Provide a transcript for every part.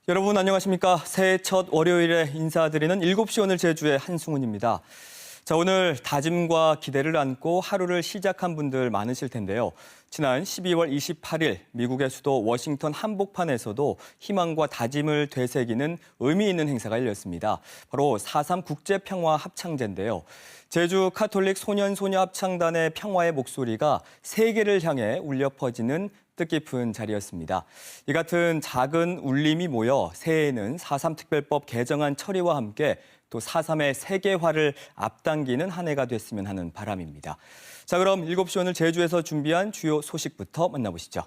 여러분 안녕하십니까? 새해 첫 월요일에 인사드리는 7시 오늘 제주의 한승훈입니다. 자, 오늘 다짐과 기대를 안고 하루를 시작한 분들 많으실 텐데요. 지난 12월 28일 미국의 수도 워싱턴 한복판에서도 희망과 다짐을 되새기는 의미 있는 행사가 열렸습니다. 바로 4.3 국제평화합창제인데요. 제주 카톨릭 소년소녀 합창단의 평화의 목소리가 세계를 향해 울려 퍼지는 뜻깊은 자리였습니다. 이 같은 작은 울림이 모여 새해에는 4.3 특별법 개정안 처리와 함께 또 4.3의 세계화를 앞당기는 한 해가 됐으면 하는 바람입니다. 자, 그럼 7시 오늘 제주에서 준비한 주요 소식부터 만나보시죠.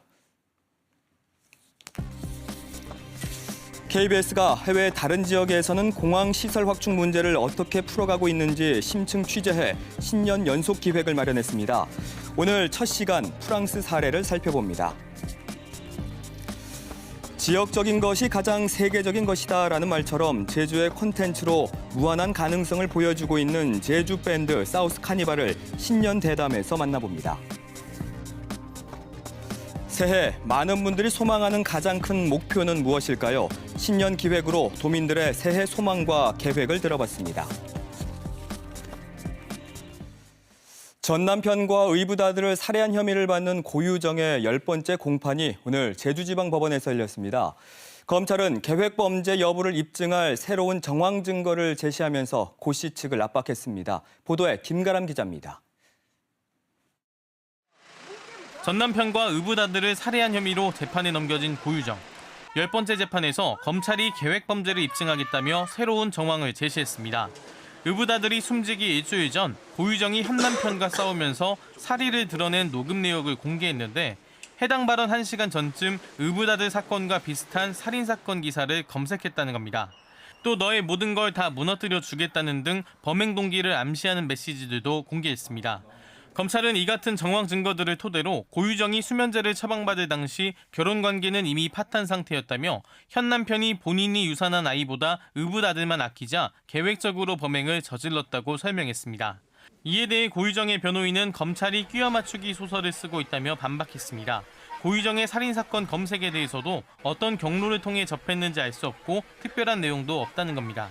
KBS가 해외 다른 지역에서는 공항 시설 확충 문제를 어떻게 풀어가고 있는지 심층 취재해 신년 연속 기획을 마련했습니다. 오늘 첫 시간 프랑스 사례를 살펴봅니다. 지역적인 것이 가장 세계적인 것이다라는 말처럼 제주의 콘텐츠로 무한한 가능성을 보여주고 있는 제주 밴드 사우스 카니발을 신년 대담에서 만나봅니다. 새해 많은 분들이 소망하는 가장 큰 목표는 무엇일까요? 신년 기획으로 도민들의 새해 소망과 계획을 들어봤습니다. 전 남편과 의붓아들을 살해한 혐의를 받는 고유정의 10번째 공판이 오늘 제주지방법원에서 열렸습니다. 검찰은 계획범죄 여부를 입증할 새로운 정황 증거를 제시하면서 고 씨 측을 압박했습니다. 보도에 김가람 기자입니다. 전 남편과 의붓아들을 살해한 혐의로 재판에 넘겨진 고유정. 10번째 재판에서 검찰이 계획범죄를 입증하겠다며 새로운 정황을 제시했습니다. 의붓아들이 숨지기 일주일 전 고유정이 현 남편과 싸우면서 살의를 드러낸 녹음 내역을 공개했는데 해당 발언 1시간 전쯤 의붓아들 사건과 비슷한 살인사건 기사를 검색했다는 겁니다. 또 너의 모든 걸 다 무너뜨려 주겠다는 등 범행 동기를 암시하는 메시지들도 공개했습니다. 검찰은 이 같은 정황 증거들을 토대로 고유정이 수면제를 처방받을 당시 결혼관계는 이미 파탄 상태였다며 현 남편이 본인이 유산한 아이보다 의붓아들만 아끼자 계획적으로 범행을 저질렀다고 설명했습니다. 이에 대해 고유정의 변호인은 검찰이 끼워 맞추기 소설을 쓰고 있다며 반박했습니다. 고유정의 살인사건 검색에 대해서도 어떤 경로를 통해 접했는지 알 수 없고 특별한 내용도 없다는 겁니다.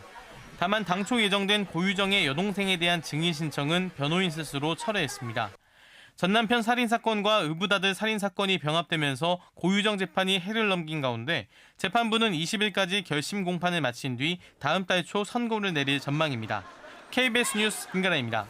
다만 당초 예정된 고유정의 여동생에 대한 증인 신청은 변호인 스스로 철회했습니다. 전 남편 살인사건과 의붓아들 살인사건이 병합되면서 고유정 재판이 해를 넘긴 가운데 재판부는 20일까지 결심 공판을 마친 뒤 다음 달 초 선고를 내릴 전망입니다. KBS 뉴스 김가라입니다.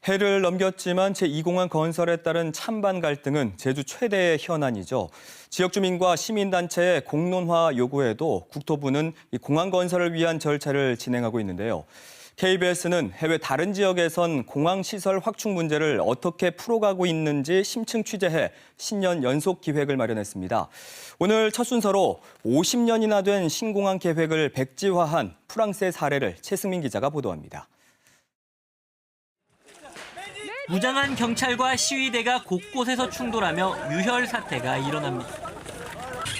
해를 넘겼지만 제2공항 건설에 따른 찬반 갈등은 제주 최대의 현안이죠. 지역 주민과 시민단체의 공론화 요구에도 국토부는 이 공항 건설을 위한 절차를 진행하고 있는데요. KBS는 해외 다른 지역에선 공항 시설 확충 문제를 어떻게 풀어가고 있는지 심층 취재해 신년 연속 기획을 마련했습니다. 오늘 첫 순서로 50년이나 된 신공항 계획을 백지화한 프랑스의 사례를 최승민 기자가 보도합니다. 무장한 경찰과 시위대가 곳곳에서 충돌하며 유혈 사태가 일어납니다.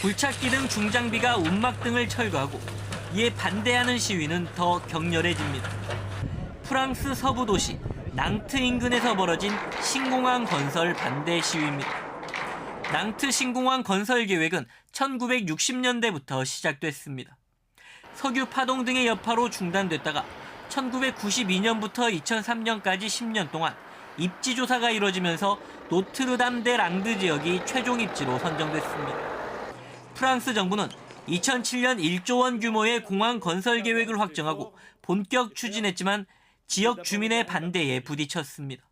굴착기 등 중장비가 운막 등을 철거하고 이에 반대하는 시위는 더 격렬해집니다. 프랑스 서부 도시 낭트 인근에서 벌어진 신공항 건설 반대 시위입니다. 낭트 신공항 건설 계획은 1960년대부터 시작됐습니다. 석유 파동 등의 여파로 중단됐다가 1992년부터 2003년까지 10년 동안 입지 조사가 이뤄지면서 노트르담 데 랑드 지역이 최종 입지로 선정됐습니다. 프랑스 정부는 2007년 1조 원 규모의 공항 건설 계획을 확정하고 본격 추진했지만 지역 주민의 반대에 부딪혔습니다.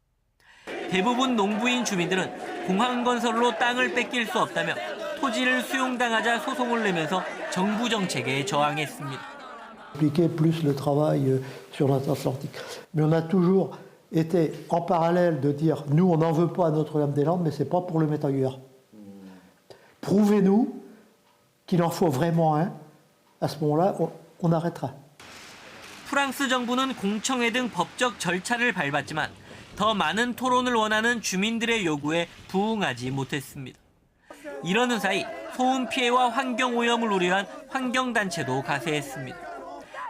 대부분 농부인 주민들은 공항 건설로 땅을 뺏길 수 없다며 토지를 수용당하자 소송을 내면서 정부 정책에 저항했습니다. plus le travail sur l'Atlantique. Mais on a toujours était en parallèle de dire nous on n'en veut pas à Notre-Dame-des-Landes mais c'est pas pour le mettre ailleurs. Prouvez-nous qu'il en faut vraiment un. À ce moment-là, on arrêtera. 프랑스 정부는 공청회 등 법적 절차를 밟았지만 더 많은 토론을 원하는 주민들의 요구에 부응하지 못했습니다. 이러는 사이 소음 피해와 환경 오염을 우려한 환경단체도 가세했습니다.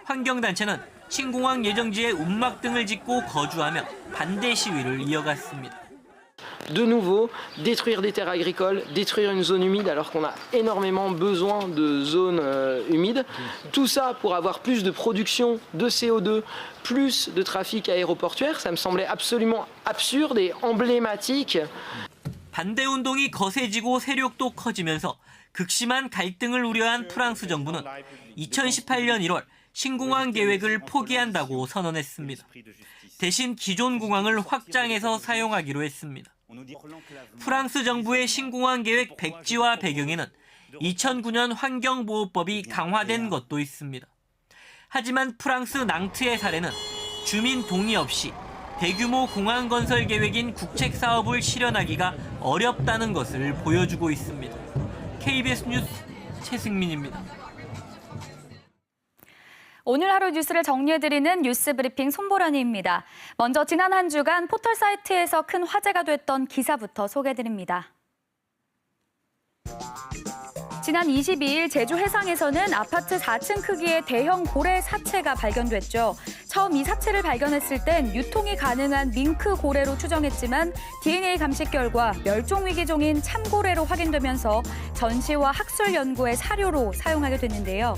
환경단체는 신공항 예정지에 운막 등을 짓고 거주하며 반대 시위를 이어갔습니다. de nouveau détruire des terres agricoles, détruire une zone humide alors qu'on a énormément besoin de zones humides. Tout ça pour avoir plus de production de CO2, plus de trafic aéroportuaire. Ça me semblait absolument absurde et emblématique. 반대 운동이 거세지고 세력도 커지면서 극심한 갈등을 우려한 프랑스 정부는 2018년 1월 신공항 계획을 포기한다고 선언했습니다. 대신 기존 공항을 확장해서 사용하기로 했습니다. 프랑스 정부의 신공항 계획 백지화 배경에는 2009년 환경보호법이 강화된 것도 있습니다. 하지만 프랑스 낭트의 사례는 주민 동의 없이 대규모 공항 건설 계획인 국책 사업을 실현하기가 어렵다는 것을 보여주고 있습니다. KBS 뉴스 최승민입니다. 오늘 하루 뉴스를 정리해드리는 뉴스 브리핑 손보라니입니다. 먼저 지난 한 주간 포털 사이트에서 큰 화제가 됐던 기사부터 소개해드립니다. 지난 22일 제주 해상에서는 아파트 4층 크기의 대형 고래 사체가 발견됐죠. 처음 이 사체를 발견했을 땐 유통이 가능한 밍크 고래로 추정했지만 DNA 감식 결과 멸종위기종인 참고래로 확인되면서 전시와 학술 연구의 사료로 사용하게 됐는데요.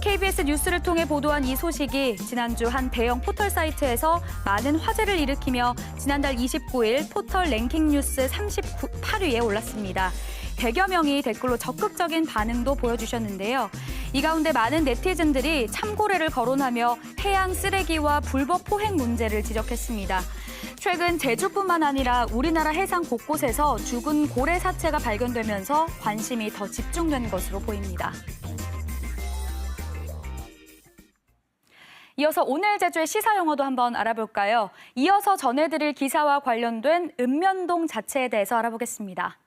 KBS 뉴스를 통해 보도한 이 소식이 지난주 한 대형 포털 사이트에서 많은 화제를 일으키며 지난달 29일 포털 랭킹 뉴스 38위에 올랐습니다. 100여 명이 댓글로 적극적인 반응도 보여주셨는데요. 이 가운데 많은 네티즌들이 참고래를 거론하며 해양 쓰레기와 불법 포획 문제를 지적했습니다. 최근 제주뿐만 아니라 우리나라 해상 곳곳에서 죽은 고래 사체가 발견되면서 관심이 더 집중된 것으로 보입니다. 이어서 오늘 제주의 시사용어도 한번 알아볼까요? 이어서 전해드릴 기사와 관련된 읍면동 자치에 대해서 알아보겠습니다.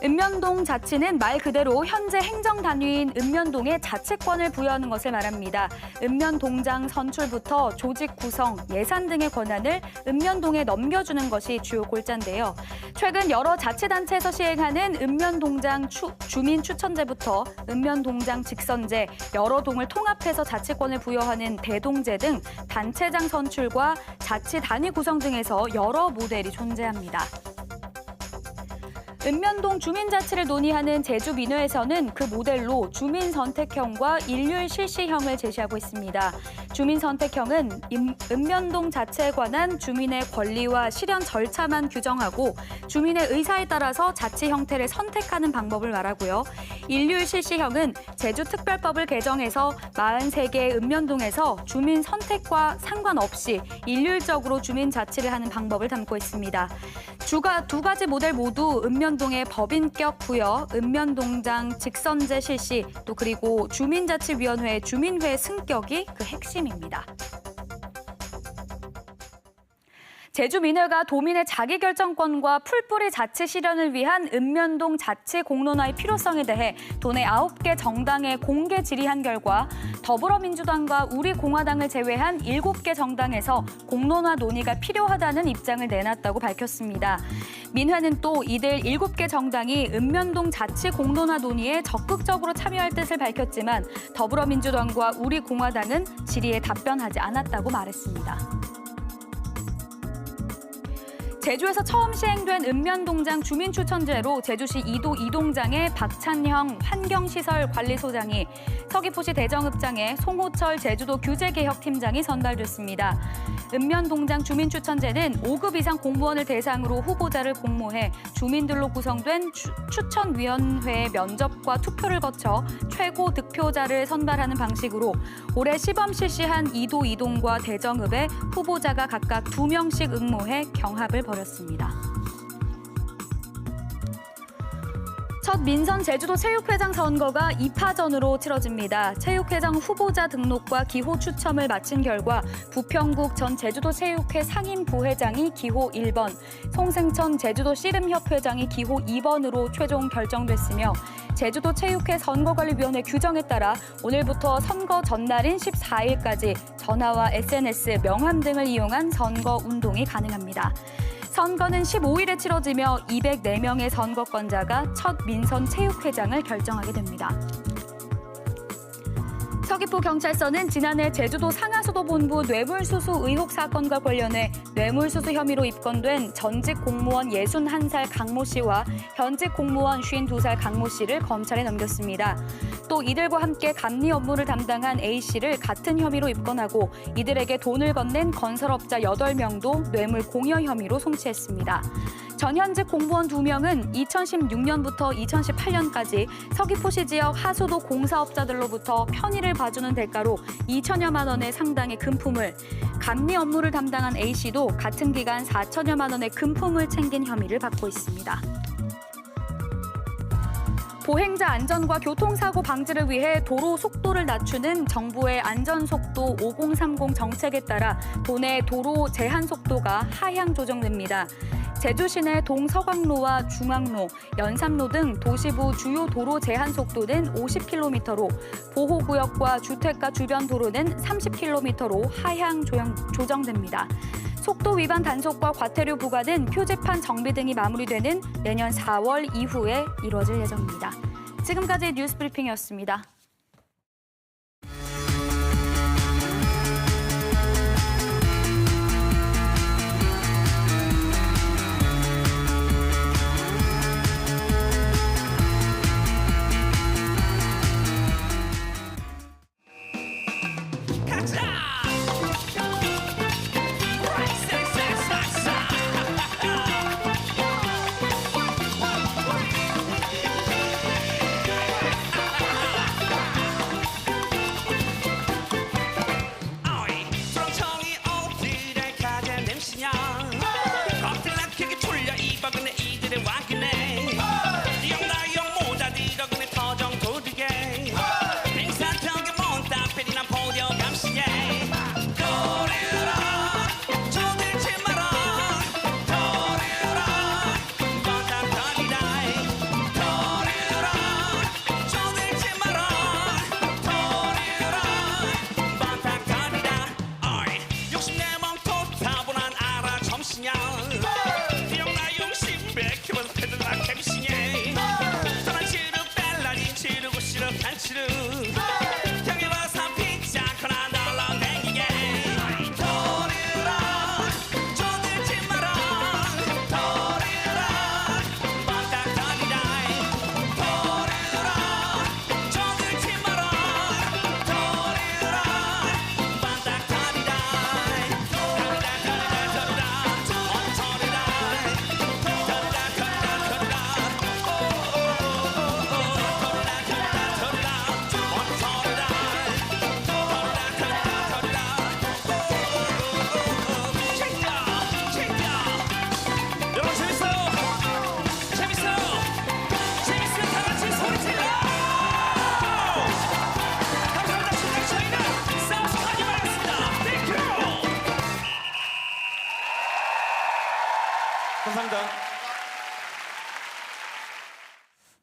읍면동 자치는 말 그대로 현재 행정단위인 읍면동에 자치권을 부여하는 것을 말합니다. 읍면동장 선출부터 조직 구성, 예산 등의 권한을 읍면동에 넘겨주는 것이 주요 골자인데요. 최근 여러 자치단체에서 시행하는 읍면동장 주민 추천제부터 읍면동장 직선제, 여러 동을 통합해서 자치권을 부여하는 대동제 등 단체장 선출과 자치 단위 구성 등에서 여러 모델이 존재합니다. 읍면동 주민자치를 논의하는 제주민회에서는 그 모델로 주민선택형과 일률 실시형을 제시하고 있습니다. 주민선택형은 읍면동 자체에 관한 주민의 권리와 실현 절차만 규정하고 주민의 의사에 따라서 자치 형태를 선택하는 방법을 말하고요. 일률 실시형은 제주특별법을 개정해서 43개의 읍면동에서 주민 선택과 상관없이 일률적으로 주민자치를 하는 방법을 담고 있습니다. 두 가지 모델 모두 읍면동의 법인격 부여, 읍면동장 직선제 실시, 또 그리고 주민자치위원회 주민회 승격이 그 핵심입니다. 제주민회가 도민의 자기결정권과 풀뿌리 자치 실현을 위한 읍면동 자치 공론화의 필요성에 대해 도내 9개 정당에 공개 질의한 결과 더불어민주당과 우리공화당을 제외한 7개 정당에서 공론화 논의가 필요하다는 입장을 내놨다고 밝혔습니다. 민회는 또 이들 7개 정당이 읍면동 자치 공론화 논의에 적극적으로 참여할 뜻을 밝혔지만 더불어민주당과 우리공화당은 질의에 답변하지 않았다고 말했습니다. 제주에서 처음 시행된 읍면동장 주민추천제로 제주시 2도 2동장의 박찬형 환경시설관리소장이 서귀포시 대정읍장의 송호철 제주도 규제개혁팀장이 선발됐습니다. 읍면동장 주민추천제는 5급 이상 공무원을 대상으로 후보자를 공모해 주민들로 구성된 추천위원회의 면접과 투표를 거쳐 최고 득표자를 선발하는 방식으로 올해 시범 실시한 2도 2동과 대정읍에 후보자가 각각 2명씩 응모해 경합을 벌였습니다. 첫 민선 제주도 체육회장 선거가 2파전으로 치러집니다. 체육회장 후보자 등록과 기호 추첨을 마친 결과 부평국 전 제주도 체육회 상임 부회장이 기호 1번, 송승천 제주도 씨름협회장이 기호 2번으로 최종 결정됐으며 제주도 체육회 선거관리위원회 규정에 따라 오늘부터 선거 전날인 14일까지 전화와 SNS, 명함 등을 이용한 선거 운동이 가능합니다. 선거는 15일에 치러지며 204명의 선거권자가 첫 민선 체육회장을 결정하게 됩니다. 서귀포 경찰서는 지난해 제주도 상하수도 본부 뇌물수수 의혹 사건과 관련해 뇌물수수 혐의로 입건된 전직 공무원 61살 강모 씨와 현직 공무원 52살 강모 씨를 검찰에 넘겼습니다. 또 이들과 함께 감리 업무를 담당한 A 씨를 같은 혐의로 입건하고 이들에게 돈을 건넨 건설업자 8명도 뇌물 공여 혐의로 송치했습니다. 전현직 공무원 2명은 2016년부터 2018년까지 서귀포시 지역 하수도 공사업자들로부터 편의를 봐주는 대가로 2천여만 원의 상당의 금품을, 감리 업무를 담당한 A씨도 같은 기간 4천여만 원의 금품을 챙긴 혐의를 받고 있습니다. 보행자 안전과 교통사고 방지를 위해 도로 속도를 낮추는 정부의 안전속도 5030 정책에 따라 도내 도로 제한 속도가 하향 조정됩니다. 제주 시내 동서광로와 중앙로, 연삼로 등 도시부 주요 도로 제한 속도는 50km로, 보호구역과 주택가 주변 도로는 30km로 하향 조정됩니다. 속도 위반 단속과 과태료 부과는 표지판 정비 등이 마무리되는 내년 4월 이후에 이뤄질 예정입니다. 지금까지 뉴스 브리핑이었습니다.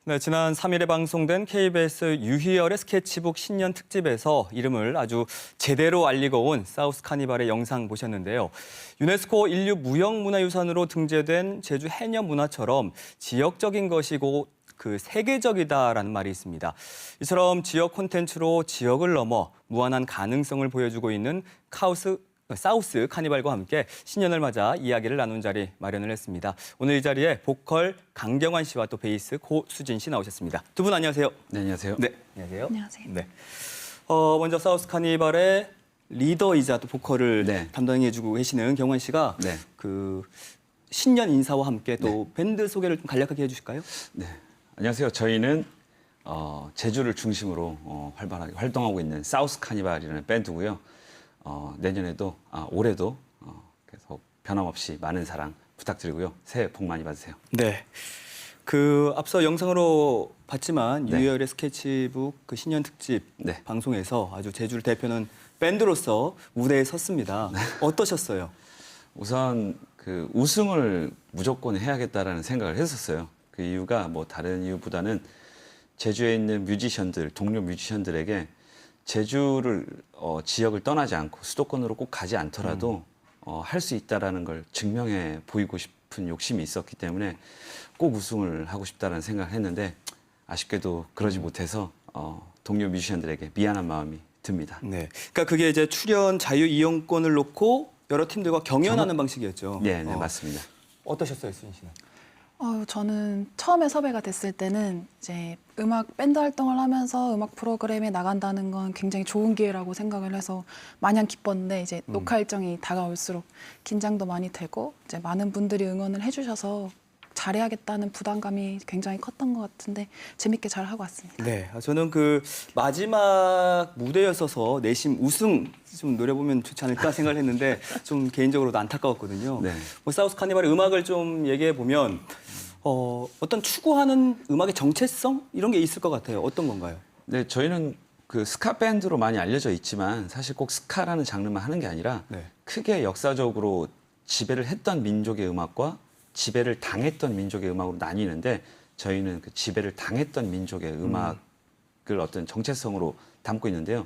네, 지난 3일에 방송된 KBS 유희열의 스케치북 신년 특집에서 이름을 아주 제대로 알리고 온 사우스 카니발의 영상 보셨는데요. 유네스코 인류 무형문화유산으로 등재된 제주 해녀문화처럼 지역적인 것이고 그 세계적이다라는 말이 있습니다. 이처럼 지역 콘텐츠로 지역을 넘어 무한한 가능성을 보여주고 있는 사우스 카니발과 함께 신년을 맞아 이야기를 나눈 자리 마련을 했습니다. 오늘 이 자리에 보컬 강경환 씨와 또 베이스 고수진 씨 나오셨습니다. 두 분 안녕하세요. 네, 안녕하세요. 네, 안녕하세요. 안녕하세요. 네. 먼저 사우스 카니발의 리더이자 또 보컬을 네. 담당해주고 계시는 경환 씨가 네. 그 신년 인사와 함께 또 밴드 소개를 좀 간략하게 해주실까요? 네, 안녕하세요. 저희는 제주를 중심으로 활발하게 활동하고 있는 사우스 카니발이라는 밴드고요. 내년에도 올해도 계속 변함없이 많은 사랑 부탁드리고요. 새해 복 많이 받으세요. 네. 그 앞서 영상으로 봤지만 네. 유희열의 스케치북 그 신년 특집 네. 방송에서 아주 제주를 대표하는 밴드로서 무대에 섰습니다. 어떠셨어요? 우선 그 우승을 무조건 해야겠다라는 생각을 했었어요. 그 이유가 뭐 다른 이유보다는 제주에 있는 뮤지션들, 동료 뮤지션들에게 제주를 지역을 떠나지 않고 수도권으로 꼭 가지 않더라도 할 수 있다라는 걸 증명해 보이고 싶은 욕심이 있었기 때문에 꼭 우승을 하고 싶다라는 생각을 했는데 아쉽게도 그러지 못해서 동료 뮤지션들에게 미안한 마음이 듭니다. 네. 그러니까 그게 이제 출연 자유 이용권을 놓고 여러 팀들과 경연하는 방식이었죠. 네, 맞습니다. 어떠셨어요, 수진 씨는? 저는 처음에 섭외가 됐을 때는 이제 음악 밴드 활동을 하면서 음악 프로그램에 나간다는 건 굉장히 좋은 기회라고 생각을 해서 마냥 기뻤는데 이제 녹화 일정이 다가올수록 긴장도 많이 되고 이제 많은 분들이 응원을 해주셔서 잘해야겠다는 부담감이 굉장히 컸던 것 같은데 재밌게 잘 하고 왔습니다. 네, 저는 그 마지막 무대였어서 내심 우승 좀 노려보면 좋지 않을까 생각을 했는데 좀 개인적으로도 안타까웠거든요. 네. 뭐 사우스 카니발의 음악을 좀 얘기해 보면 어떤 추구하는 음악의 정체성 이런 게 있을 것 같아요. 어떤 건가요? 네, 저희는 그 스카 밴드로 많이 알려져 있지만 사실 꼭 스카라는 장르만 하는 게 아니라 네. 크게 역사적으로 지배를 했던 민족의 음악과 지배를 당했던 민족의 음악으로 나뉘는데 저희는 그 지배를 당했던 민족의 음악을 어떤 정체성으로 담고 있는데요.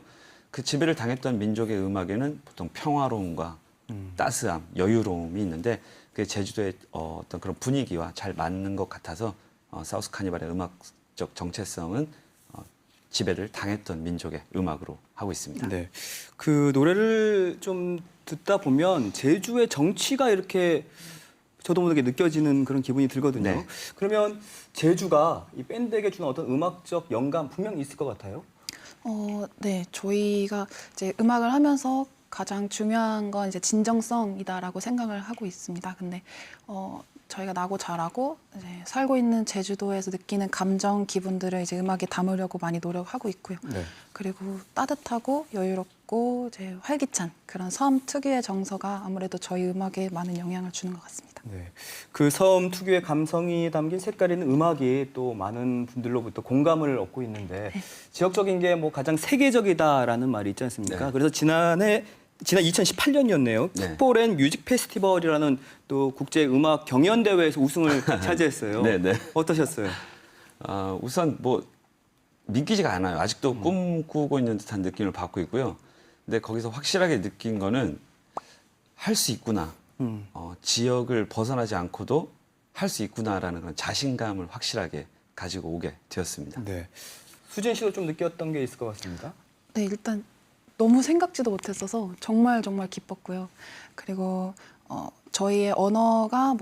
그 지배를 당했던 민족의 음악에는 보통 평화로움과 따스함, 여유로움이 있는데 그 제주도의 어떤 그런 분위기와 잘 맞는 것 같아서 사우스 카니발의 음악적 정체성은 지배를 당했던 민족의 음악으로 하고 있습니다. 네. 그 노래를 좀 듣다 보면 제주의 정치가 이렇게 저도 모르게 느껴지는 그런 기분이 들거든요. 네. 그러면 제주가 이 밴드에게 주는 어떤 음악적 영감 분명히 있을 것 같아요. 네, 저희가 이제 음악을 하면서 가장 중요한 건 이제 진정성이다라고 생각을 하고 있습니다. 근데 저희가 나고 자라고 이제 살고 있는 제주도에서 느끼는 감정, 기분들을 이제 음악에 담으려고 많이 노력하고 있고요. 네. 그리고 따뜻하고 여유롭고 이제 활기찬 그런 섬 특유의 정서가 아무래도 저희 음악에 많은 영향을 주는 것 같습니다. 네. 그 섬 특유의 감성이 담긴 색깔 있는 음악이 또 많은 분들로부터 공감을 얻고 있는데 지역적인 게 뭐 가장 세계적이다라는 말이 있지 않습니까? 네. 그래서 지난 2018년이었네요. 네. 풋볼앤 뮤직 페스티벌이라는 또 국제 음악 경연 대회에서 우승을 차지했어요. 네, 네. 어떠셨어요? 우선 뭐 믿기지가 않아요. 아직도 꿈꾸고 있는 듯한 느낌을 받고 있고요. 근데 거기서 확실하게 느낀 거는 할 수 있구나. 지역을 벗어나지 않고도 할 수 있구나라는 그런 자신감을 확실하게 가지고 오게 되었습니다. 네. 수진 씨도 좀 느꼈던 게 있을 것 같습니다. 네, 일단 너무 생각지도 못했어서 정말 기뻤고요. 그리고 저희의 언어가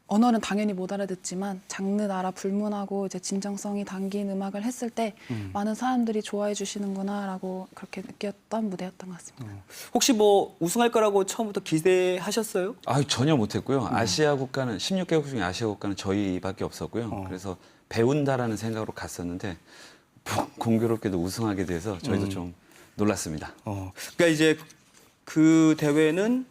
언어는 당연히 못 알아듣지만 장르, 나라 불문하고 이제 진정성이 담긴 음악을 했을 때 많은 사람들이 좋아해 주시는구나라고 그렇게 느꼈던 무대였던 것 같습니다. 혹시 뭐 우승할 거라고 처음부터 기대하셨어요? 전혀 못했고요. 아시아 국가는 16개국 중에 아시아 국가는 저희밖에 없었고요. 그래서 배운다라는 생각으로 갔었는데 공교롭게도 우승하게 돼서 저희도 좀 놀랐습니다. 그러니까 이제 그 대회는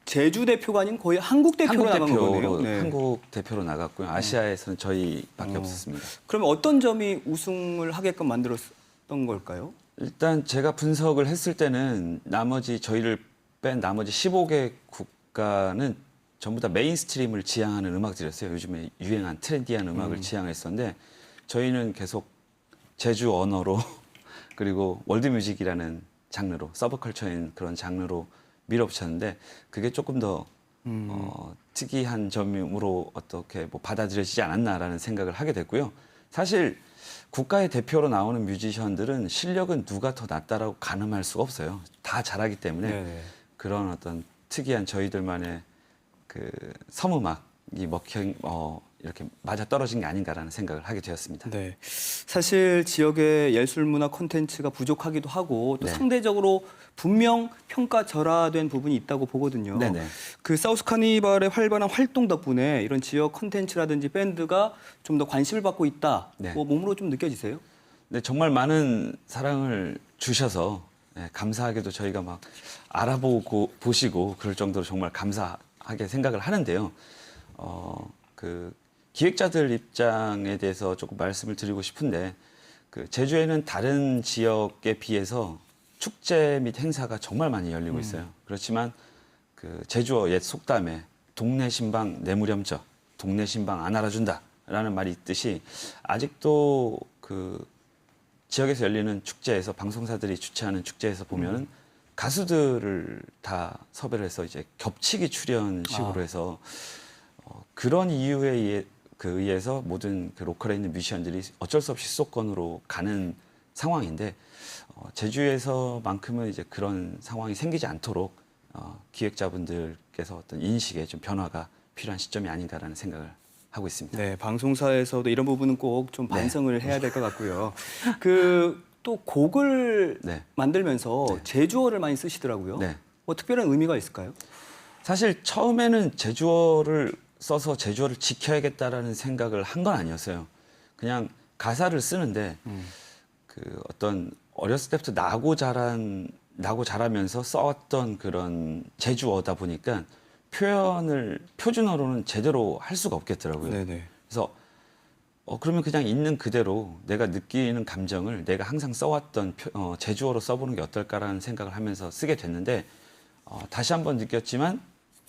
제주 대표가 아닌 거의 한국 대표로 나간 거네요. 네. 한국 대표로 나갔고요. 아시아에서는 저희밖에 없었습니다. 그러면 어떤 점이 우승을 하게끔 만들었던 걸까요? 일단 제가 분석을 했을 때는 저희를 뺀 나머지 15개 국가는 전부 다 메인스트림을 지향하는 음악들이었어요. 요즘에 유행한 트렌디한 음악을 지향했었는데 저희는 계속 제주 언어로 그리고 월드뮤직이라는 장르로 서브컬처인 그런 장르로 밀어붙였는데 그게 조금 더 특이한 점으로 어떻게 받아들여지지 않았나라는 생각을 하게 됐고요. 사실 국가의 대표로 나오는 뮤지션들은 실력은 누가 더 낫다라고 가늠할 수가 없어요. 다 잘하기 때문에 네네. 그런 어떤 특이한 저희들만의 그 섬음악이 이렇게 맞아 떨어진 게 아닌가라는 생각을 하게 되었습니다. 네. 사실 지역의 예술문화 콘텐츠가 부족하기도 하고 또 네. 상대적으로 분명 평가절하된 부분이 있다고 보거든요. 네네. 그 사우스 카니발의 활발한 활동 덕분에 이런 지역 콘텐츠라든지 밴드가 좀 더 관심을 받고 있다. 네. 몸으로 좀 느껴지세요? 네, 정말 많은 사랑을 주셔서 감사하게도 저희가 막 알아보고 보시고 그럴 정도로 정말 감사하게 생각을 하는데요. 그 기획자들 입장에 대해서 조금 말씀을 드리고 싶은데 그 제주에는 다른 지역에 비해서 축제 및 행사가 정말 많이 열리고 있어요. 그렇지만 그 제주어 옛 속담에 동네 신방 내무렴져, 동네 신방 안 알아준다라는 말이 있듯이 아직도 그 지역에서 열리는 축제에서 방송사들이 주최하는 축제에서 보면은 가수들을 다 섭외를 해서 이제 겹치기 출연식으로 해서 그런 이유에 의해서 모든 그 로컬에 있는 뮤지션들이 어쩔 수 없이 수도권으로 가는 상황인데 제주에서만큼은 이제 그런 상황이 생기지 않도록 기획자분들께서 어떤 인식에 좀 변화가 필요한 시점이 아닌가라는 생각을 하고 있습니다. 네, 방송사에서도 이런 부분은 꼭 좀 반성을 해야 될 것 같고요. 또 곡을 네. 만들면서 네. 제주어를 많이 쓰시더라고요. 네. 뭐 특별한 의미가 있을까요? 사실 처음에는 제주어를 써서 제주어를 지켜야겠다라는 생각을 한 건 아니었어요. 그냥 가사를 쓰는데 그 어떤 어렸을 때부터 나고 자라면서 써왔던 그런 제주어다 보니까 표현을 표준어로는 제대로 할 수가 없겠더라고요. 네네. 그래서 그러면 그냥 있는 그대로 내가 느끼는 감정을 내가 항상 써왔던 제주어로 써보는 게 어떨까라는 생각을 하면서 쓰게 됐는데 다시 한번 느꼈지만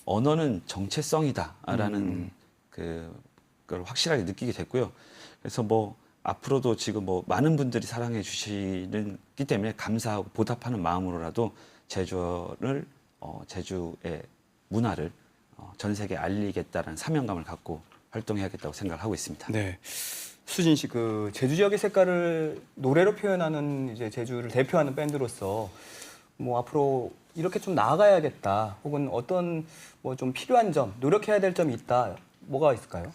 언어는 정체성이다라는 그걸 확실하게 느끼게 됐고요. 그래서 뭐 앞으로도 지금 뭐 많은 분들이 사랑해 주시기 때문에 감사하고 보답하는 마음으로라도 제주어를 제주의 문화를 전 세계에 알리겠다는 사명감을 갖고 활동해야겠다고 생각을 하고 있습니다. 네. 수진 씨, 그 제주 지역의 색깔을 노래로 표현하는 이제 제주를 대표하는 밴드로서 뭐 앞으로 이렇게 좀 나아가야겠다, 혹은 어떤 뭐 좀 필요한 점, 노력해야 될 점이 있다, 뭐가 있을까요?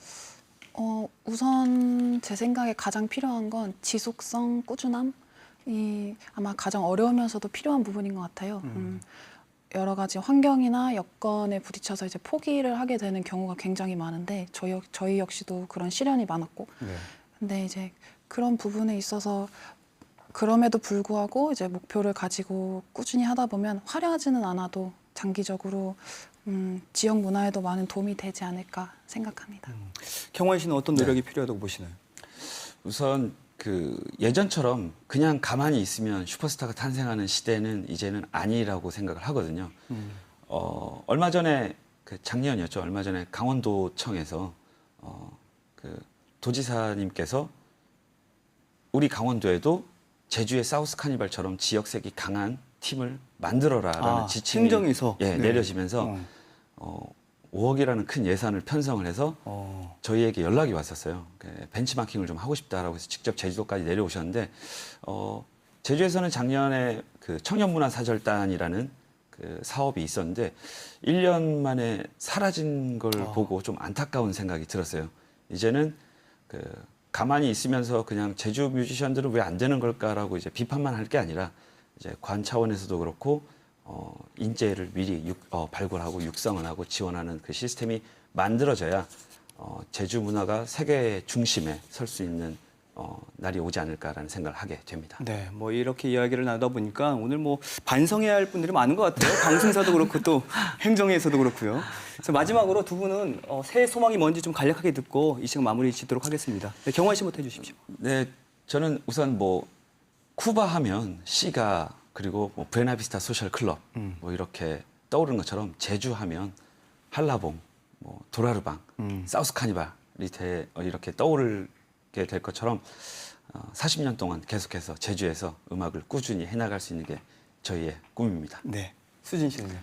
우선 제 생각에 가장 필요한 건 지속성, 꾸준함이 아마 가장 어려우면서도 필요한 부분인 것 같아요. 여러 가지 환경이나 여건에 부딪혀서 이제 포기를 하게 되는 경우가 굉장히 많은데 저희 역시도 그런 시련이 많았고, 네. 근데 이제 그런 부분에 있어서 그럼에도 불구하고 이제 목표를 가지고 꾸준히 하다 보면 화려하지는 않아도 장기적으로 지역 문화에도 많은 도움이 되지 않을까 생각합니다. 경환 씨는 어떤 노력이 필요하다고 보시나요? 우선 그 예전처럼 그냥 가만히 있으면 슈퍼스타가 탄생하는 시대는 이제는 아니라고 생각을 하거든요. 얼마 전에 그 작년이었죠. 얼마 전에 강원도청에서 그 도지사님께서 우리 강원도에도 제주의 사우스 카니발처럼 지역색이 강한 팀을 만들어라라는 지침이 행정에서 내려지면서 5억이라는 큰 예산을 편성을 해서 저희에게 연락이 왔었어요. 벤치마킹을 좀 하고 싶다라고 해서 직접 제주도까지 내려오셨는데 제주에서는 작년에 그 청년문화사절단이라는 그 사업이 있었는데 1년 만에 사라진 걸 보고 좀 안타까운 생각이 들었어요. 이제는 그 가만히 있으면서 그냥 제주 뮤지션들은 왜 안 되는 걸까라고 이제 비판만 할 게 아니라 이제 관 차원에서도 그렇고 인재를 미리 발굴하고 육성을 하고 지원하는 그 시스템이 만들어져야 제주 문화가 세계 중심에 설 수 있는 날이 오지 않을까라는 생각을 하게 됩니다. 네, 뭐 이렇게 이야기를 나누다 보니까 오늘 뭐 반성해야 할 분들이 많은 것 같아요. 방송사도 그렇고 또 행정에서도 그렇고요. 그래서 마지막으로 두 분은 새해 소망이 뭔지 좀 간략하게 듣고 이 시간 마무리 짓도록 하겠습니다. 네, 경환 씨부터 해주십시오. 네, 저는 우선 뭐 쿠바 하면 시가 그리고 뭐 부에나비스타 소셜 클럽 뭐 이렇게 떠오르는 것처럼 제주 하면 한라봉, 뭐 도라르방, 사우스 카니발이 이렇게 떠오르게 될 것처럼 40년 동안 계속해서 제주에서 음악을 꾸준히 해나갈 수 있는 게 저희의 꿈입니다. 네, 수진 씨는요?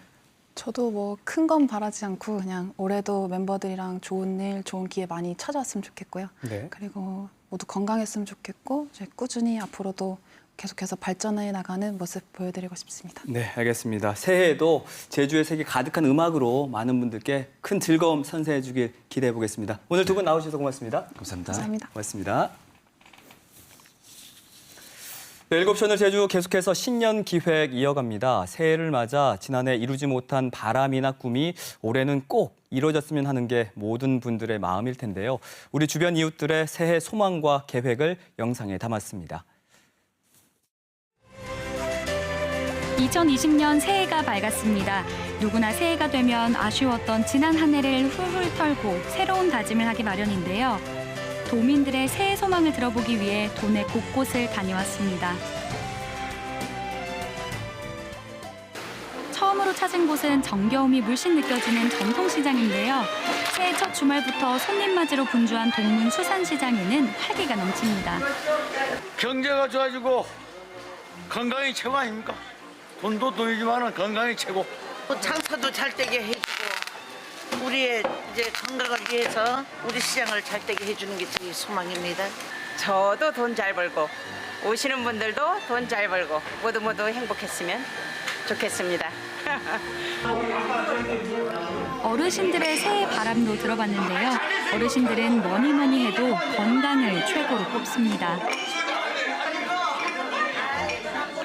저도 뭐 큰 건 바라지 않고 그냥 올해도 멤버들이랑 좋은 일, 좋은 기회 많이 찾아왔으면 좋겠고요. 네. 그리고 모두 건강했으면 좋겠고 이제 꾸준히 앞으로도 계속해서 발전해 나가는 모습 보여드리고 싶습니다. 네, 알겠습니다. 새해에도 제주의 색이 가득한 음악으로 많은 분들께 큰 즐거움 선사해 주길 기대해 보겠습니다. 오늘 두 분 나오셔서 고맙습니다. 감사합니다. 감사합니다. 고맙습니다. 네, 7시 오늘 제주 계속해서 신년 기획 이어갑니다. 새해를 맞아 지난해 이루지 못한 바람이나 꿈이 올해는 꼭 이루어졌으면 하는 게 모든 분들의 마음일 텐데요. 우리 주변 이웃들의 새해 소망과 계획을 영상에 담았습니다. 2020년 새해가 밝았습니다. 누구나 새해가 되면 아쉬웠던 지난 한 해를 훌훌 털고 새로운 다짐을 하기 마련인데요. 도민들의 새해 소망을 들어보기 위해 도내 곳곳을 다녀왔습니다. 처음으로 찾은 곳은 정겨움이 물씬 느껴지는 전통시장인데요. 새해 첫 주말부터 손님 맞으러 분주한 동문수산시장에는 활기가 넘칩니다. 경제가 좋아지고 건강이 최고 아닙니까? 돈도 돈이지만 건강이 최고. 장사도 잘 되게 해주고 우리의 이제 건강을 위해서 우리 시장을 잘 되게 해주는 게 제 소망입니다. 저도 돈 잘 벌고 오시는 분들도 돈 잘 벌고 모두 행복했으면 좋겠습니다. 어르신들의 새해 바람도 들어봤는데요. 어르신들은 뭐니 해도 건강을 최고로 꼽습니다.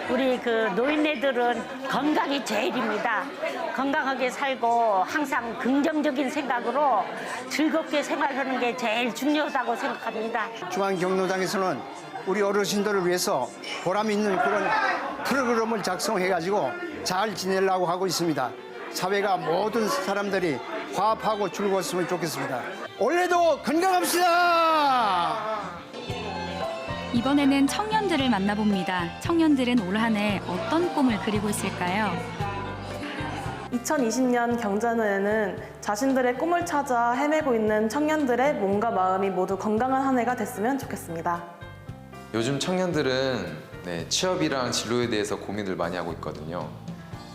우리 노인네들은 건강이 제일입니다. 건강하게 살고 항상 긍정적인 생각으로 즐겁게 생활하는 게 제일 중요하다고 생각합니다. 중앙경로당에서는 우리 어르신들을 위해서 보람 있는 그런 프로그램을 작성해가지고 잘 지내려고 하고 있습니다. 사회가 모든 사람들이 화합하고 즐거웠으면 좋겠습니다. 올해도 건강합시다. 이번에는 청년들을 만나봅니다. 청년들은 올 한 해 어떤 꿈을 그리고 있을까요? 2020년 경자년에는 자신들의 꿈을 찾아 헤매고 있는 청년들의 몸과 마음이 모두 건강한 한 해가 됐으면 좋겠습니다. 요즘 청년들은 취업이랑 진로에 대해서 고민을 많이 하고 있거든요.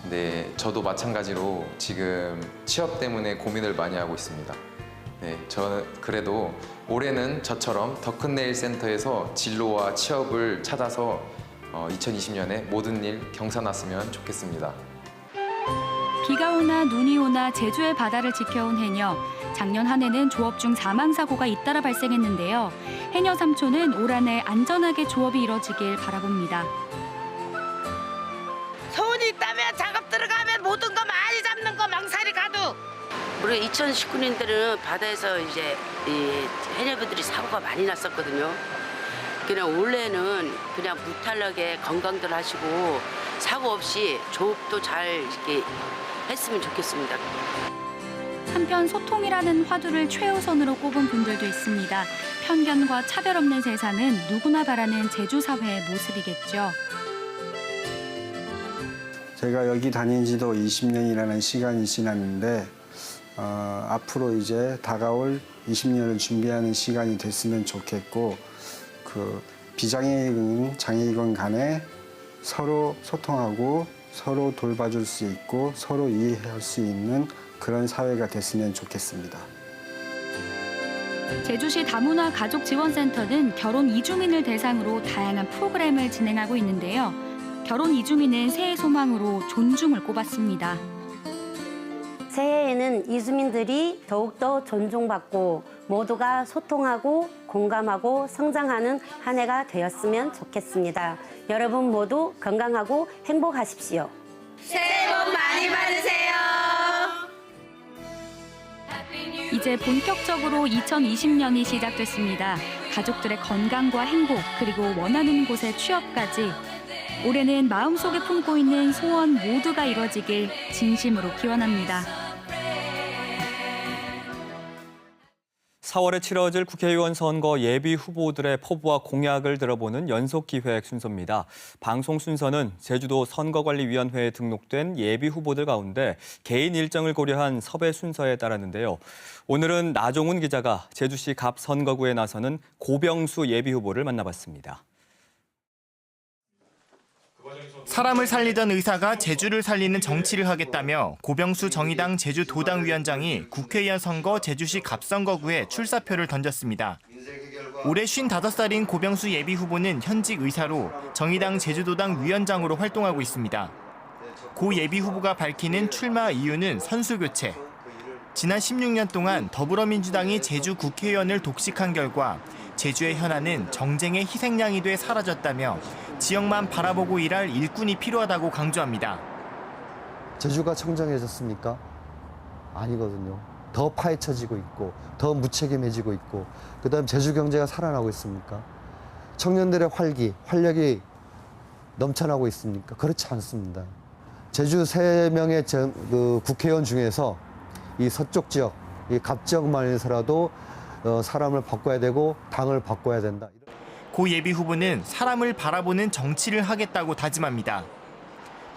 근데 저도 마찬가지로 지금 취업 때문에 고민을 많이 하고 있습니다. 저 그래도 올해는 저처럼 더 큰 내일 센터에서 진로와 취업을 찾아서 2020년에 모든 일 경사났으면 좋겠습니다. 비가 오나 눈이 오나 제주의 바다를 지켜온 해녀. 작년 한 해는 조업 중 사망사고가 잇따라 발생했는데요. 해녀 삼촌은 올 한 해 안전하게 조업이 이뤄지길 바라봅니다. 소원이 있다면 작업 들어가면 모든 거 많이 잡는 거 망사리 가도. 우리 2019년대는 바다에서 이제 이 해녀분들이 사고가 많이 났었거든요. 그냥 올해는 그냥 무탈하게 건강들 하시고 사고 없이 조업도 잘 이렇게 했으면 좋겠습니다. 한편 소통이라는 화두를 최우선으로 꼽은 분들도 있습니다. 편견과 차별 없는 세상은 누구나 바라는 제주 사회의 모습이겠죠. 제가 여기 다닌 지도 20년이라는 시간이 지났는데 앞으로 이제 다가올 20년을 준비하는 시간이 됐으면 좋겠고 비장애인, 장애인 간에 서로 소통하고 서로 돌봐줄 수 있고 서로 이해할 수 있는 그런 사회가 됐으면 좋겠습니다. 제주시 다문화 가족지원센터는 결혼 이주민을 대상으로 다양한 프로그램을 진행하고 있는데요. 결혼 이주민은 새해 소망으로 존중을 꼽았습니다. 새해에는 이주민들이 더욱더 존중받고 모두가 소통하고 공감하고 성장하는 한 해가 되었으면 좋겠습니다. 여러분 모두 건강하고 행복하십시오. 새해 복 많이 받으세요. 이제 본격적으로 2020년이 시작됐습니다. 가족들의 건강과 행복 그리고 원하는 곳의 취업까지 올해는 마음속에 품고 있는 소원 모두가 이뤄지길 진심으로 기원합니다. 4월에 치러질 국회의원 선거 예비 후보들의 포부와 공약을 들어보는 연속기획 순서입니다. 방송 순서는 제주도 선거관리위원회에 등록된 예비 후보들 가운데 개인 일정을 고려한 섭외 순서에 따랐는데요. 오늘은 나종훈 기자가 제주시 갑 선거구에 나서는 고병수 예비 후보를 만나봤습니다. 사람을 살리던 의사가 제주를 살리는 정치를 하겠다며 고병수 정의당 제주도당위원장이 국회의원 선거 제주시 갑선거구에 출사표를 던졌습니다. 올해 55살인 고병수 예비후보는 현직 의사로 정의당 제주도당 위원장으로 활동하고 있습니다. 고 예비후보가 밝히는 출마 이유는 선수교체. 지난 16년 동안 더불어민주당이 제주 국회의원을 독식한 결과 제주의 현안은 정쟁의 희생양이 돼 사라졌다며 지역만 바라보고 일할 일꾼이 필요하다고 강조합니다. 제주가 청정해졌습니까? 아니거든요. 더 파헤쳐지고 있고 더 무책임해지고 있고 그다음 제주 경제가 살아나고 있습니까? 청년들의 활력이 넘쳐나고 있습니까? 그렇지 않습니다. 제주 3명의 국회의원 중에서 이 서쪽 지역, 이 갑 지역만에서라도 사람을 바꿔야 되고 당을 바꿔야 된다. 고 예비 후보는 사람을 바라보는 정치를 하겠다고 다짐합니다.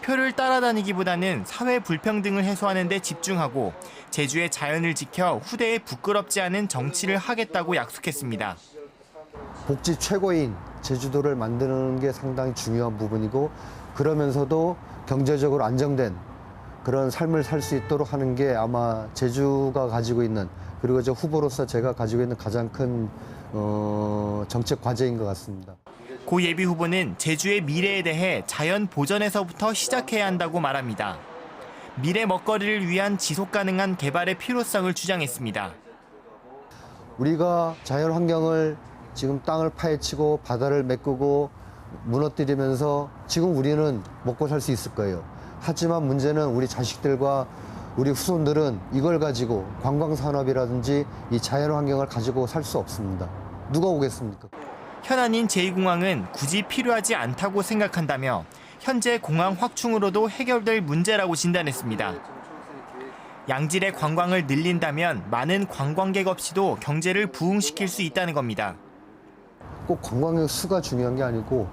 표를 따라다니기보다는 사회 불평등을 해소하는 데 집중하고 제주의 자연을 지켜 후대에 부끄럽지 않은 정치를 하겠다고 약속했습니다. 복지 최고인 제주도를 만드는 게 상당히 중요한 부분이고 그러면서도 경제적으로 안정된 그런 삶을 살 수 있도록 하는 게 아마 제주가 가지고 있는, 그리고 저 후보로서 제가 가지고 있는 가장 큰 정책 과제인 것 같습니다. 고 예비 후보는 제주의 미래에 대해 자연 보전에서부터 시작해야 한다고 말합니다. 미래 먹거리를 위한 지속 가능한 개발의 필요성을 주장했습니다. 우리가 자연 환경을 지금 땅을 파헤치고 바다를 메꾸고 무너뜨리면서 지금 우리는 먹고 살 수 있을 거예요. 하지만 문제는 우리 자식들과 우리 후손들은 이걸 가지고 관광산업이라든지 이 자연 환경을 가지고 살 수 없습니다. 누가 오겠습니까? 현안인 제2공항은 굳이 필요하지 않다고 생각한다며 현재 공항 확충으로도 해결될 문제라고 진단했습니다. 양질의 관광을 늘린다면 많은 관광객 없이도 경제를 부흥시킬 수 있다는 겁니다. 꼭 관광객 수가 중요한 게 아니고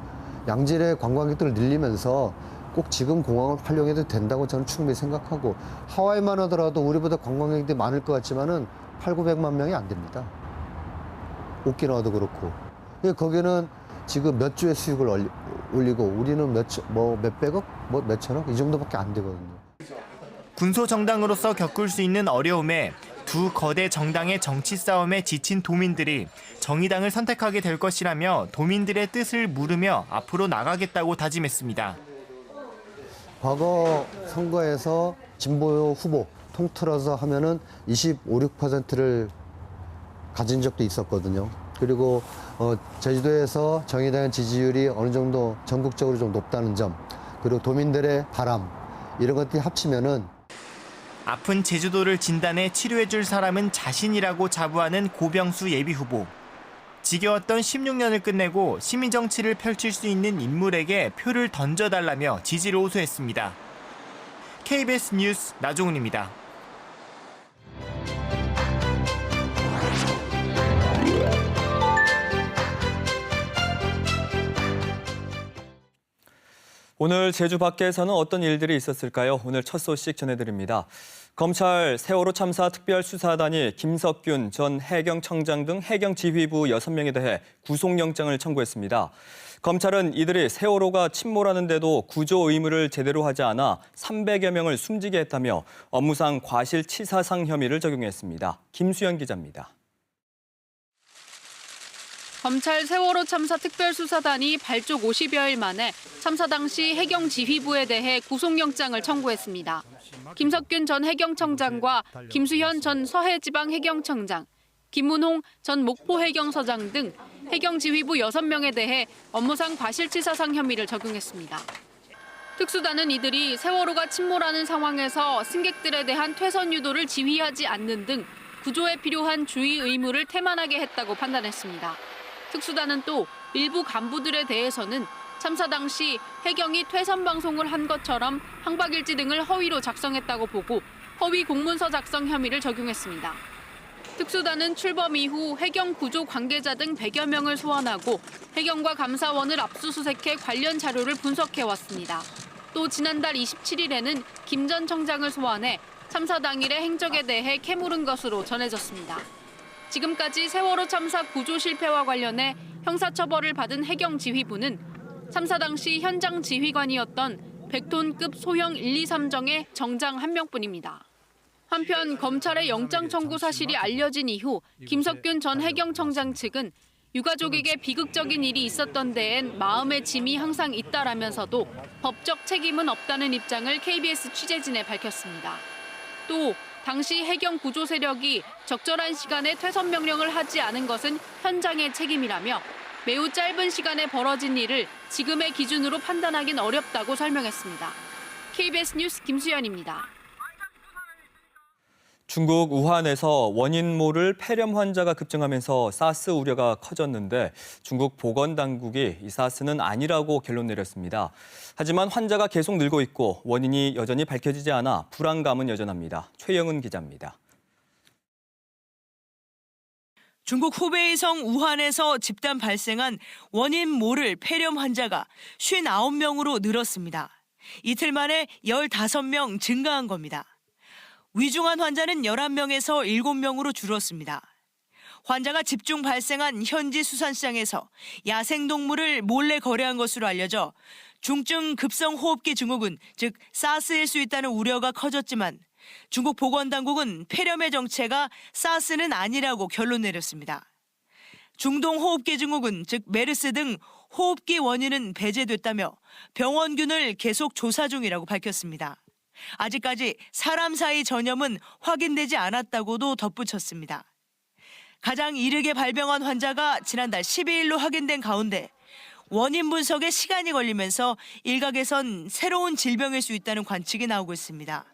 양질의 관광객들을 늘리면서 꼭 지금 공항을 활용해도 된다고 저는 충분히 생각하고, 하와이만 하더라도 우리보다 관광객들이 많을 것 같지만은 800~900만 명이 안 됩니다. 오키나와도 그렇고. 거기는 지금 몇 조의 수익을 올리고 우리는 몇백억, 몇천억 이 정도밖에 안 되거든요. 군소 정당으로서 겪을 수 있는 어려움에 두 거대 정당의 정치 싸움에 지친 도민들이 정의당을 선택하게 될 것이라며 도민들의 뜻을 물으며 앞으로 나가겠다고 다짐했습니다. 과거 선거에서 진보 후보 통틀어서 하면은 25~26%를 가진 적도 있었거든요. 그리고 제주도에서 정의당의 지지율이 어느 정도 전국적으로 좀 높다는 점, 그리고 도민들의 바람, 이런 것들이 합치면은 아픈 제주도를 진단해 치료해줄 사람은 자신이라고 자부하는 고병수 예비후보. 지겨웠던 16년을 끝내고 시민정치를 펼칠 수 있는 인물에게 표를 던져달라며 지지를 호소했습니다. KBS 뉴스 나종훈입니다. 오늘 제주 밖에서는 어떤 일들이 있었을까요? 오늘 첫 소식 전해드립니다. 검찰 세월호 참사 특별수사단이 김석균 전 해경청장 등 해경지휘부 6명에 대해 구속영장을 청구했습니다. 검찰은 이들이 세월호가 침몰하는데도 구조 의무를 제대로 하지 않아 300여 명을 숨지게 했다며 업무상 과실치사상 혐의를 적용했습니다. 김수연 기자입니다. 검찰 세월호 참사 특별수사단이 발족 50여일 만에 참사 당시 해경지휘부에 대해 구속영장을 청구했습니다. 김석균 전 해경청장과 김수현 전 서해지방해경청장, 김문홍 전 목포해경서장 등 해경지휘부 6명에 대해 업무상 과실치사상 혐의를 적용했습니다. 특수단은 이들이 세월호가 침몰하는 상황에서 승객들에 대한 퇴선 유도를 지휘하지 않는 등 구조에 필요한 주의 의무를 태만하게 했다고 판단했습니다. 특수단은 또 일부 간부들에 대해서는 참사 당시 해경이 퇴선 방송을 한 것처럼 항박일지 등을 허위로 작성했다고 보고 허위 공문서 작성 혐의를 적용했습니다. 특수단은 출범 이후 해경 구조 관계자 등 100여 명을 소환하고 해경과 감사원을 압수수색해 관련 자료를 분석해왔습니다. 또 지난달 27일에는 김 전 청장을 소환해 참사 당일의 행적에 대해 캐물은 것으로 전해졌습니다. 지금까지 세월호 참사 구조 실패와 관련해 형사처벌을 받은 해경지휘부는 참사 당시 현장 지휘관이었던 100톤급 소형 123정의 정장 1명뿐입니다. 한편 검찰의 영장 청구 사실이 알려진 이후 김석균 전 해경청장 측은 유가족에게 비극적인 일이 있었던 데엔 마음의 짐이 항상 있다라면서도 법적 책임은 없다는 입장을 KBS 취재진에 밝혔습니다. 또 당시 해경 구조 세력이 적절한 시간에 퇴선 명령을 하지 않은 것은 현장의 책임이라며 매우 짧은 시간에 벌어진 일을 지금의 기준으로 판단하긴 어렵다고 설명했습니다. KBS 뉴스 김수연입니다. 중국 우한에서 원인 모를 폐렴 환자가 급증하면서 사스 우려가 커졌는데 중국 보건당국이 이 사스는 아니라고 결론 내렸습니다. 하지만 환자가 계속 늘고 있고 원인이 여전히 밝혀지지 않아 불안감은 여전합니다. 최영은 기자입니다. 중국 후베이성 우한에서 집단 발생한 원인 모를 폐렴 환자가 59명으로 늘었습니다. 이틀 만에 15명 증가한 겁니다. 위중한 환자는 11명에서 7명으로 줄었습니다. 환자가 집중 발생한 현지 수산시장에서 야생동물을 몰래 거래한 것으로 알려져 중증 급성 호흡기 증후군, 즉 사스일 수 있다는 우려가 커졌지만 중국 보건당국은 폐렴의 정체가 사스는 아니라고 결론 내렸습니다. 중동 호흡기 증후군, 즉 메르스 등 호흡기 원인은 배제됐다며 병원균을 계속 조사 중이라고 밝혔습니다. 아직까지 사람 사이 전염은 확인되지 않았다고도 덧붙였습니다. 가장 이르게 발병한 환자가 지난달 12일로 확인된 가운데 원인 분석에 시간이 걸리면서 일각에선 새로운 질병일 수 있다는 관측이 나오고 있습니다.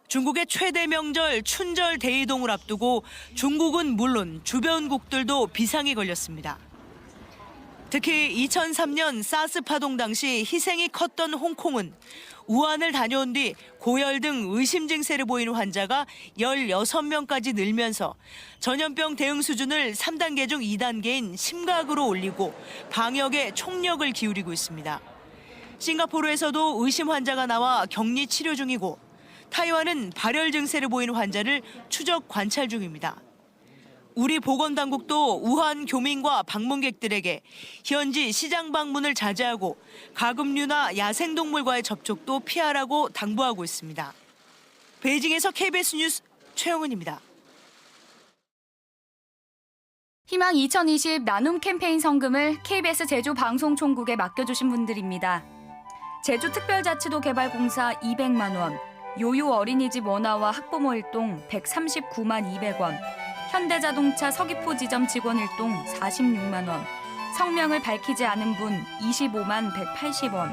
중국의 최대 명절 춘절 대이동을 앞두고 중국은 물론 주변국들도 비상이 걸렸습니다. 특히 2003년 사스 파동 당시 희생이 컸던 홍콩은 우한을 다녀온 뒤 고열 등 의심 증세를 보이는 환자가 16명까지 늘면서 전염병 대응 수준을 3단계 중 2단계인 심각으로 올리고 방역에 총력을 기울이고 있습니다. 싱가포르에서도 의심 환자가 나와 격리 치료 중이고 타이완은 발열 증세를 보이는 환자를 추적 관찰 중입니다. 우리 보건당국도 우한 교민과 방문객들에게 현지 시장 방문을 자제하고 가금류나 야생동물과의 접촉도 피하라고 당부하고 있습니다. 베이징에서 KBS 뉴스 최영은입니다. 희망 2020 나눔 캠페인 성금을 KBS 제주 방송총국에 맡겨주신 분들입니다. 제주특별자치도 개발공사 200만 원, 요요 어린이집 원화와 학부모 일동 139만 200원, 현대자동차 서귀포 지점 직원 일동 46만 원, 성명을 밝히지 않은 분 25만 180원,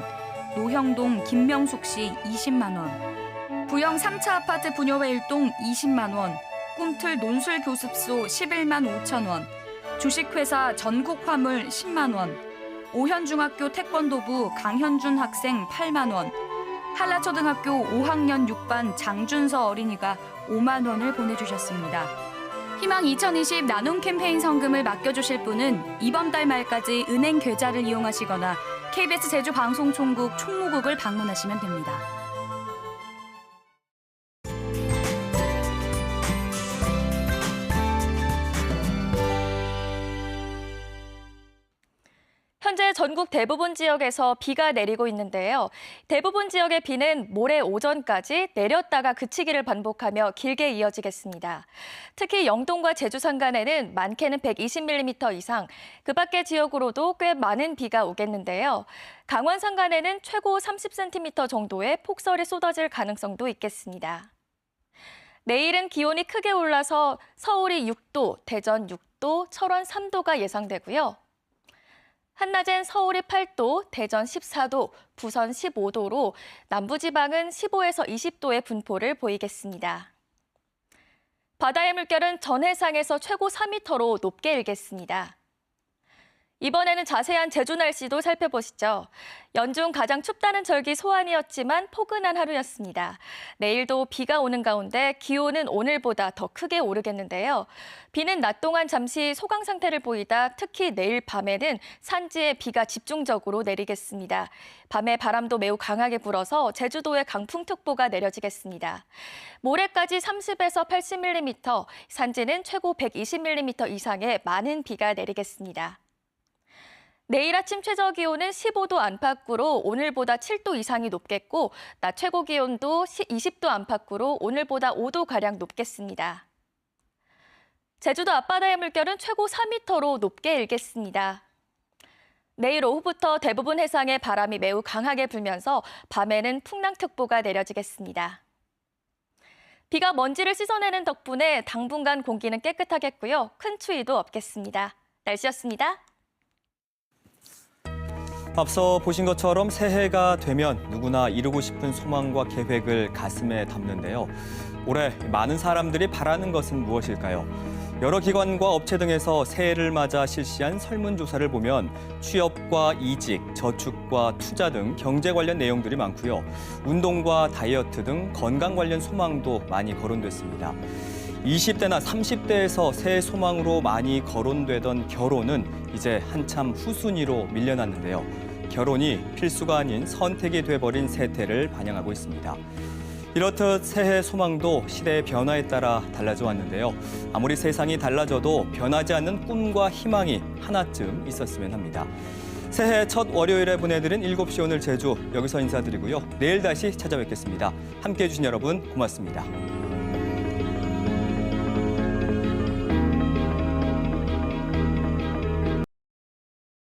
노형동 김명숙 씨 20만 원, 부영 3차 아파트 분여회 일동 20만 원, 꿈틀 논술교습소 11만 5천 원, 주식회사 전국화물 10만 원, 오현중학교 태권도부 강현준 학생 8만 원, 한라초등학교 5학년 6반 장준서 어린이가 5만 원을 보내주셨습니다. 희망 2020 나눔 캠페인 성금을 맡겨주실 분은 이번 달 말까지 은행 계좌를 이용하시거나 KBS 제주 방송총국 총무국을 방문하시면 됩니다. 현재 전국 대부분 지역에서 비가 내리고 있는데요. 대부분 지역의 비는 모레 오전까지 내렸다가 그치기를 반복하며 길게 이어지겠습니다. 특히 영동과 제주 산간에는 많게는 120mm 이상, 그 밖의 지역으로도 꽤 많은 비가 오겠는데요. 강원 산간에는 최고 30cm 정도의 폭설이 쏟아질 가능성도 있겠습니다. 내일은 기온이 크게 올라서 서울이 6도, 대전 6도, 철원 3도가 예상되고요. 한낮엔 서울이 8도, 대전 14도, 부산 15도로 남부지방은 15에서 20도의 분포를 보이겠습니다. 바다의 물결은 전 해상에서 최고 4m로 높게 일겠습니다. 이번에는 자세한 제주 날씨도 살펴보시죠. 연중 가장 춥다는 절기 소환이었지만 포근한 하루였습니다. 내일도 비가 오는 가운데 기온은 오늘보다 더 크게 오르겠는데요. 비는 낮 동안 잠시 소강 상태를 보이다 특히 내일 밤에는 산지에 비가 집중적으로 내리겠습니다. 밤에 바람도 매우 강하게 불어서 제주도에 강풍특보가 내려지겠습니다. 모레까지 30에서 80mm, 산지는 최고 120mm 이상의 많은 비가 내리겠습니다. 내일 아침 최저 기온은 15도 안팎으로 오늘보다 7도 이상이 높겠고 낮 최고 기온도 20도 안팎으로 오늘보다 5도가량 높겠습니다. 제주도 앞바다의 물결은 최고 4m로 높게 일겠습니다. 내일 오후부터 대부분 해상에 바람이 매우 강하게 불면서 밤에는 풍랑특보가 내려지겠습니다. 비가 먼지를 씻어내는 덕분에 당분간 공기는 깨끗하겠고요. 큰 추위도 없겠습니다. 날씨였습니다. 앞서 보신 것처럼 새해가 되면 누구나 이루고 싶은 소망과 계획을 가슴에 담는데요. 올해 많은 사람들이 바라는 것은 무엇일까요? 여러 기관과 업체 등에서 새해를 맞아 실시한 설문조사를 보면 취업과 이직, 저축과 투자 등 경제 관련 내용들이 많고요. 운동과 다이어트 등 건강 관련 소망도 많이 거론됐습니다. 20대나 30대에서 새해 소망으로 많이 거론되던 결혼은 이제 한참 후순위로 밀려났는데요. 결혼이 필수가 아닌 선택이 돼버린 세태를 반영하고 있습니다. 이렇듯 새해 소망도 시대의 변화에 따라 달라져 왔는데요. 아무리 세상이 달라져도 변하지 않는 꿈과 희망이 하나쯤 있었으면 합니다. 새해 첫 월요일에 보내드린 7시 오늘 제주 여기서 인사드리고요. 내일 다시 찾아뵙겠습니다. 함께해 주신 여러분 고맙습니다.